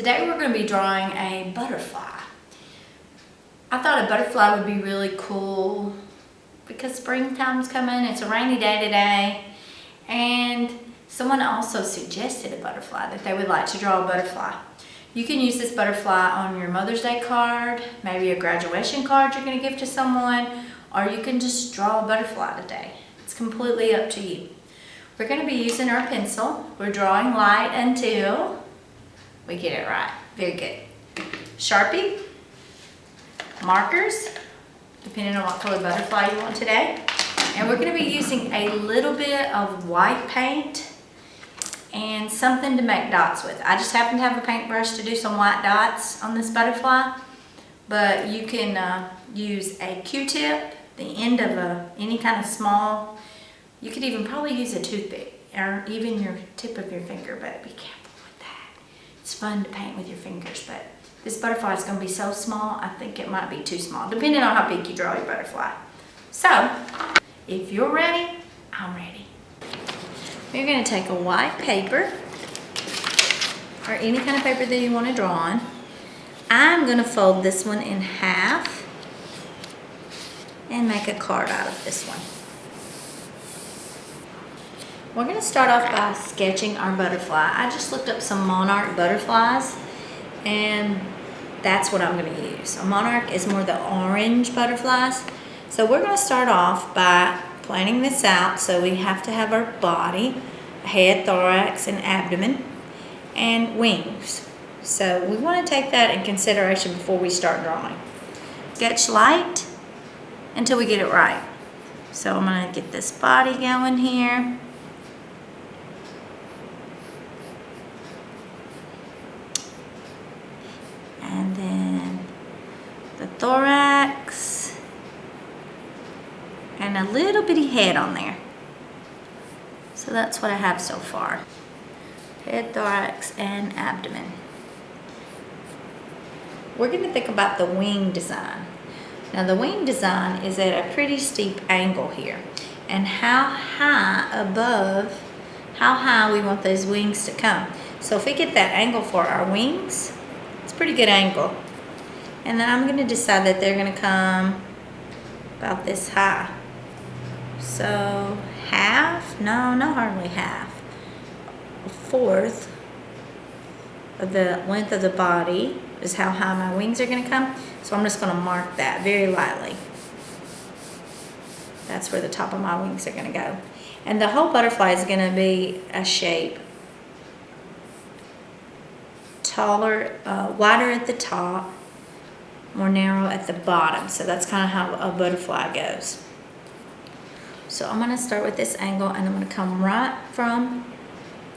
Today we're going to be drawing a butterfly. I thought a butterfly would be really cool because springtime's coming. It's a rainy day today, and someone also suggested a butterfly, that they would like to draw a butterfly. You can use this butterfly on your Mother's Day card, maybe a graduation card you're going to give to someone, or you can just draw a butterfly today. It's completely up to you. We're going to be using our pencil. We're drawing light until we get it right. Very good. Sharpie, markers, depending on what color butterfly you want today. And we're going to be using a little bit of white paint and something to make dots with. I just happen to have a paintbrush to do some white dots on this butterfly, but you can use a Q-tip, the end of any kind of small, you could even probably use a toothpick or even your tip of your finger, but be careful with that. It's fun to paint with your fingers, but this butterfly is going to be so small, I think it might be too small, depending on how big you draw your butterfly. So, if you're ready, I'm ready. You're going to take a white paper, or any kind of paper that you want to draw on. I'm going to fold this one in half and make a card out of this one. We're going to start off by sketching our butterfly. I just looked up some monarch butterflies, and that's what I'm going to use. A monarch is more the orange butterflies. So we're going to start off by planning this out. So we have to have our body, head, thorax, and abdomen, and wings. So we want to take that in consideration before we start drawing. Sketch light until we get it right. So I'm going to get this body going here. And then the thorax and a little bitty head on there. So that's what I have so far. Head, thorax, and abdomen. We're going to think about the wing design. Now the wing design is at a pretty steep angle here. And how high we want those wings to come. So if we get that angle for our wings, it's a pretty good angle. And then I'm going to decide that they're going to come about this high. So half, no, not hardly half. A fourth of the length of the body is how high my wings are going to come. So I'm just going to mark that very lightly. That's where the top of my wings are going to go. And the whole butterfly is going to be a shape. Taller, wider at the top, more narrow at the bottom. So that's kind of how a butterfly goes. So I'm going to start with this angle, and I'm going to come right from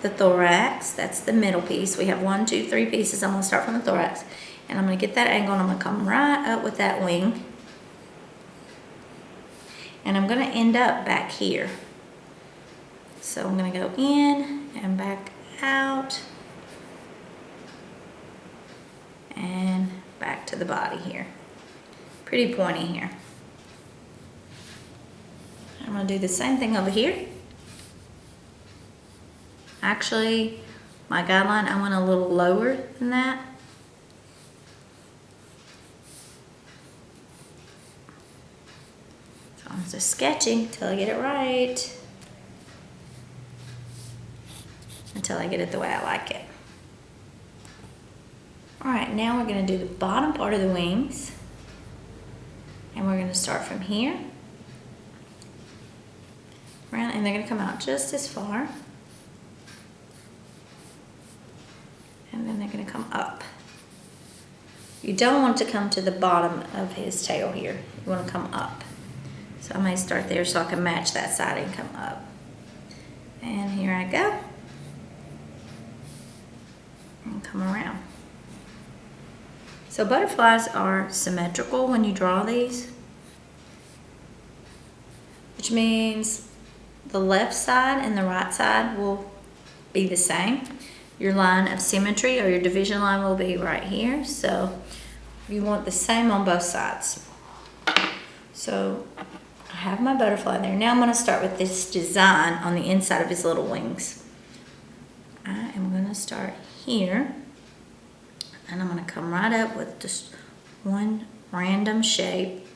the thorax. That's the middle piece. We have 1, 2, 3 pieces. I'm going to start from the thorax, and I'm going to get that angle, and I'm going to come right up with that wing. And I'm going to end up back here. So I'm going to go in and back out. And back to the body here. Pretty pointy here. I'm going to do the same thing over here. Actually, my guideline, I went a little lower than that. So I'm just sketching till I get it right. Until I get it the way I like it. Alright, now we're going to do the bottom part of the wings. And we're going to start from here. Around, and they're going to come out just as far. And then they're going to come up. You don't want to come to the bottom of his tail here. You want to come up. So I may start there so I can match that side and come up. And here I go. And come around. So butterflies are symmetrical when you draw these, which means the left side and the right side will be the same. Your line of symmetry or your division line will be right here. So you want the same on both sides. So I have my butterfly there. Now I'm going to start with this design on the inside of his little wings. I am going to start here And I'm gonna come right up with just one random shape.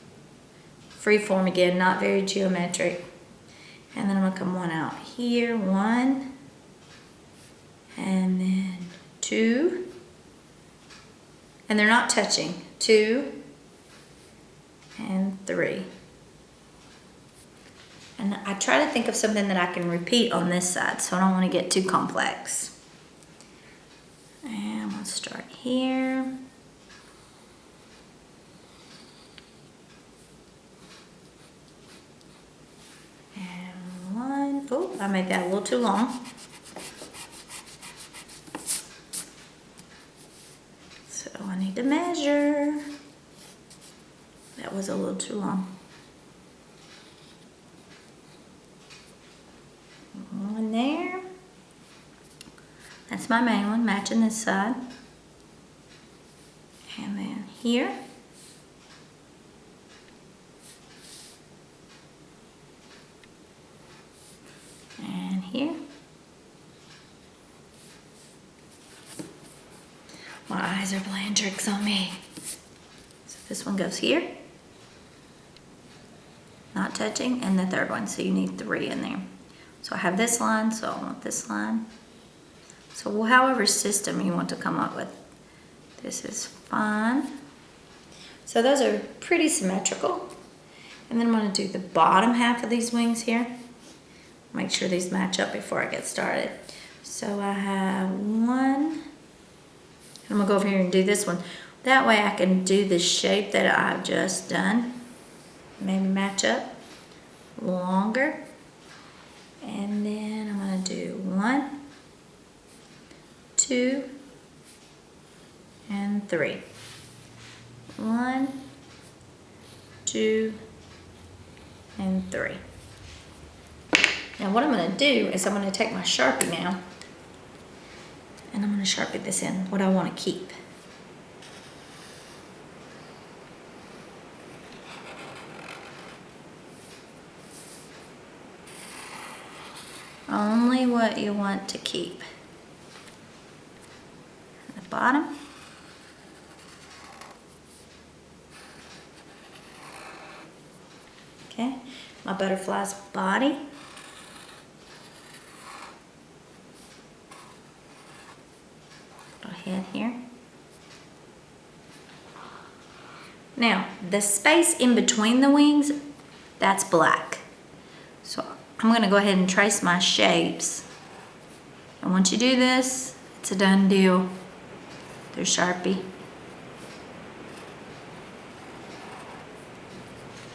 Freeform again, not very geometric. And then I'm gonna come one out here, one, and then two. And they're not touching, two, and three. And I try to think of something that I can repeat on this side, so I don't want to get too complex. And I'm going to start here. And one. Oh, I made that a little too long. So I need to measure. That was a little too long. One there. That's my main one, matching this side. And then here. And here. My eyes are playing tricks on me. So this one goes here. Not touching, and the third one, so you need three in there. So I have this line, so I want this line. So however system you want to come up with, this is fine. So those are pretty symmetrical. And then I'm going to do the bottom half of these wings here. Make sure these match up before I get started. So I have one. I'm going to go over here and do this one. That way I can do the shape that I've just done. Maybe match up longer. And then I'm going to do one, two, and three. One, two, and three. Now what I'm going to do is I'm going to take my Sharpie now, and I'm going to Sharpie this in, what I want to keep. Only what you want to keep. At the bottom. Okay, my butterfly's body. Little head here. Now, the space in between the wings, that's black. So I'm going to go ahead and trace my shapes. And once you do this, it's a done deal. There's Sharpie.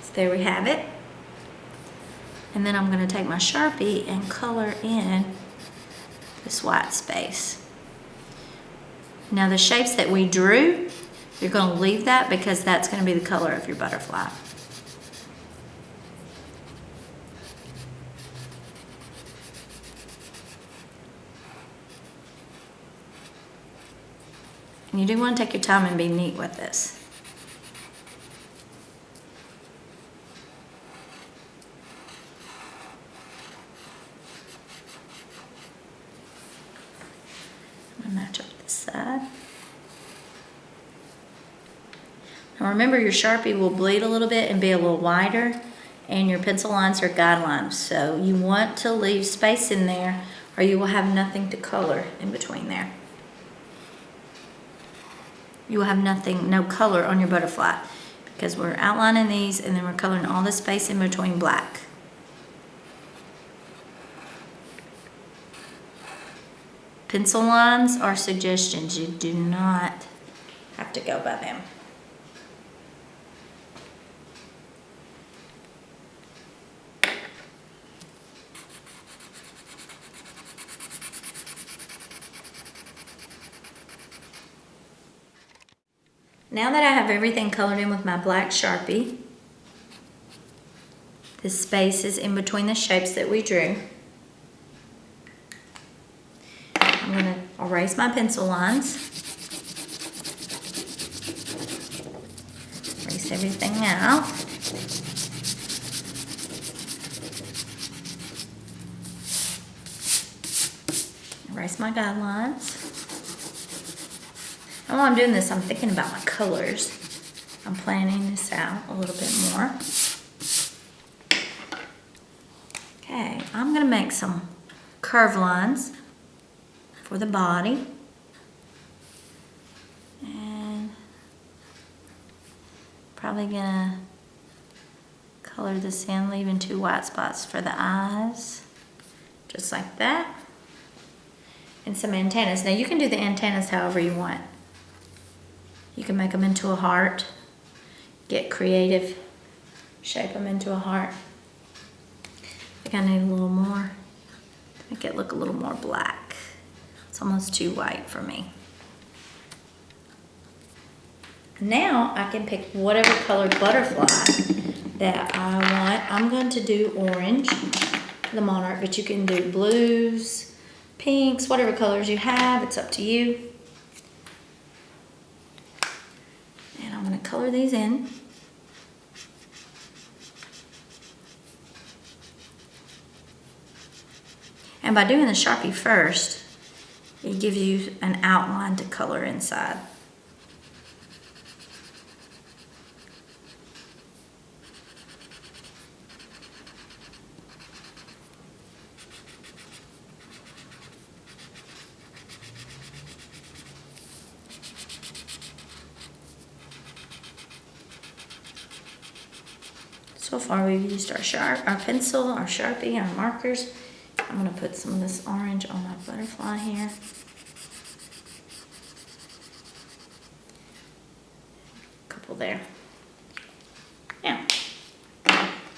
So there we have it. And then I'm going to take my Sharpie and color in this white space. Now the shapes that we drew, you're going to leave that because that's going to be the color of your butterfly. And you do want to take your time and be neat with this. I'm going to match up this side. Now remember, your Sharpie will bleed a little bit and be a little wider, and your pencil lines are guidelines. So you want to leave space in there or you will have nothing to color in between there. You will have nothing, no color on your butterfly because we're outlining these and then we're coloring all the space in between black. Pencil lines are suggestions. You do not have to go by them. Now that I have everything colored in with my black Sharpie, the spaces in between the shapes that we drew, I'm going to erase my pencil lines, erase everything out. Erase my guidelines. And while I'm doing this, I'm thinking about my colors. I'm planning this out a little bit more. Okay, I'm gonna make some curve lines for the body. And probably gonna color this in, leaving 2 white spots for the eyes. Just like that. And some antennas. Now you can do the antennas however you want. You can make them into a heart. Get creative. Shape them into a heart. I think I need a little more. Make it look a little more black. It's almost too white for me. Now I can pick whatever colored butterfly that I want. I'm going to do orange, the monarch, but you can do blues, pinks, whatever colors you have. It's up to you. And I'm going to color these in. And by doing the Sharpie first, it gives you an outline to color inside. So far we've used our pencil, our Sharpie, our markers. I'm gonna put some of this orange on my butterfly here. A couple there. Now,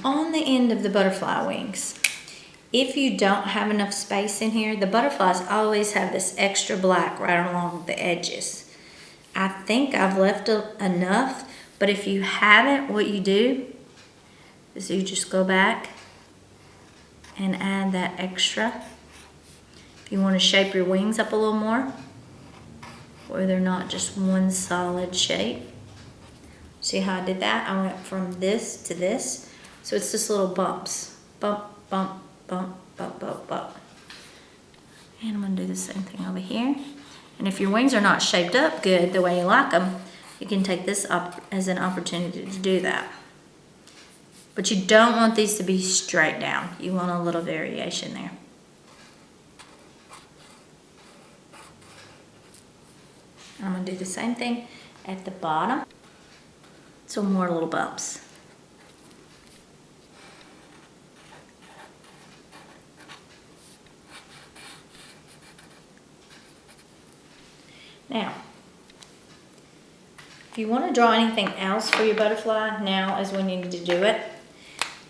on the end of the butterfly wings, if you don't have enough space in here, the butterflies always have this extra black right along the edges. I think I've left enough, but if you haven't, what you do is you just go back and add that extra. If you want to shape your wings up a little more, where they're not just one solid shape. See how I did that? I went from this to this. So it's just little bumps. Bump, bump, bump, bump, bump, bump. And I'm gonna do the same thing over here. And if your wings are not shaped up good the way you like them, you can take this up as an opportunity to do that. But you don't want these to be straight down. You want a little variation there. I'm gonna do the same thing at the bottom. So more little bumps. Now, if you want to draw anything else for your butterfly, now is when you need to do it.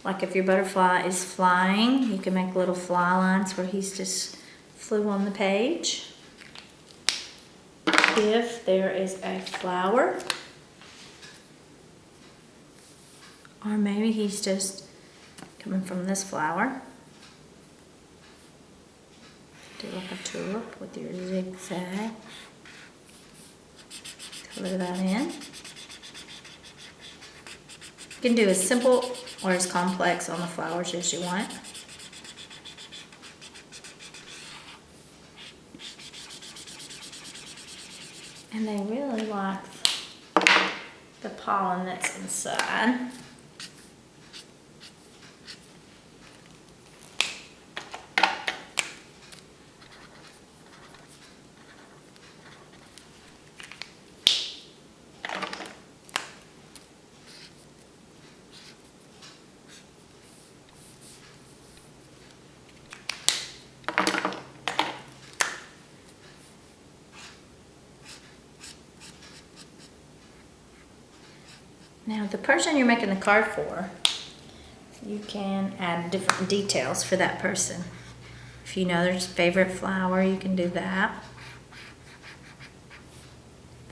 Like if your butterfly is flying, you can make little fly lines where he's just flew on the page. If there is a flower, or maybe he's just coming from this flower. Do like a tulip with your zigzag. Color that in. You can do as simple or as complex on the flowers as you want. And they really like the pollen that's inside. Now the person you're making the card for, you can add different details for that person. If you know their favorite flower, you can do that.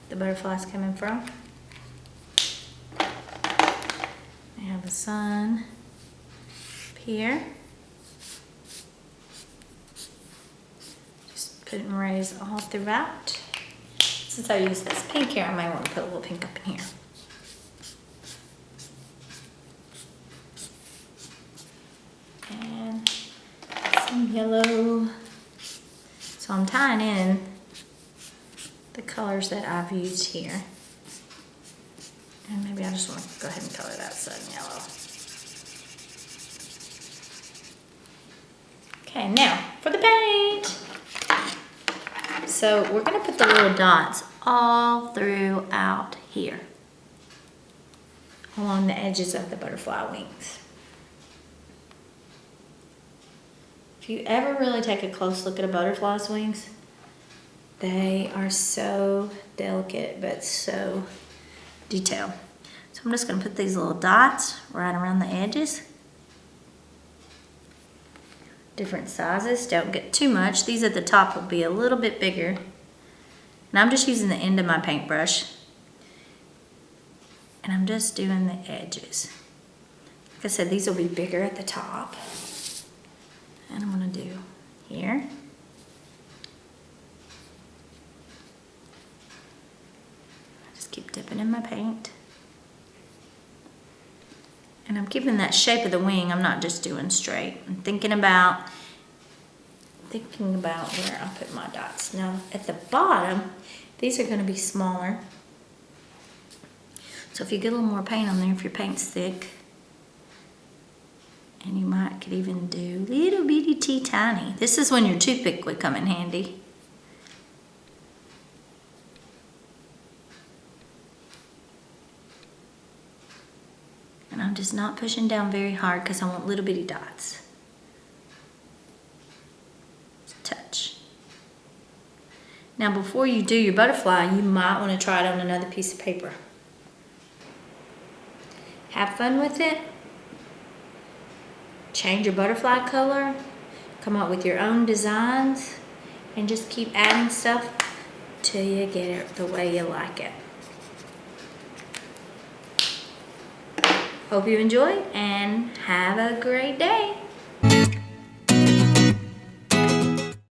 The butterfly's coming from. I have the sun up here. Just putting rays all throughout. Since I use this pink here, I might want to put a little pink up in here. And some yellow. So I'm tying in the colors that I've used here. And maybe I just want to go ahead and color that sun yellow. Okay, now for the paint. So we're gonna put the little dots all throughout here, along the edges of the butterfly wings. If you ever really take a close look at a butterfly's wings, they are so delicate, but so detailed. So I'm just gonna put these little dots right around the edges. Different sizes, don't get too much. These at the top will be a little bit bigger. And I'm just using the end of my paintbrush. And I'm just doing the edges. Like I said, these will be bigger at the top. And I'm gonna do here. Just keep dipping in my paint. And I'm keeping that shape of the wing. I'm not just doing straight. I'm thinking about where I'll put my dots. Now at the bottom, these are gonna be smaller. So if you get a little more paint on there, if your paint's thick, and you could even do little bitty tea tiny. This is when your toothpick would come in handy. And I'm just not pushing down very hard because I want little bitty dots. Just touch. Now before you do your butterfly, you might want to try it on another piece of paper. Have fun with it. Change your butterfly color. Come up with your own designs. And just keep adding stuff till you get it the way you like it. Hope you enjoyed and have a great day.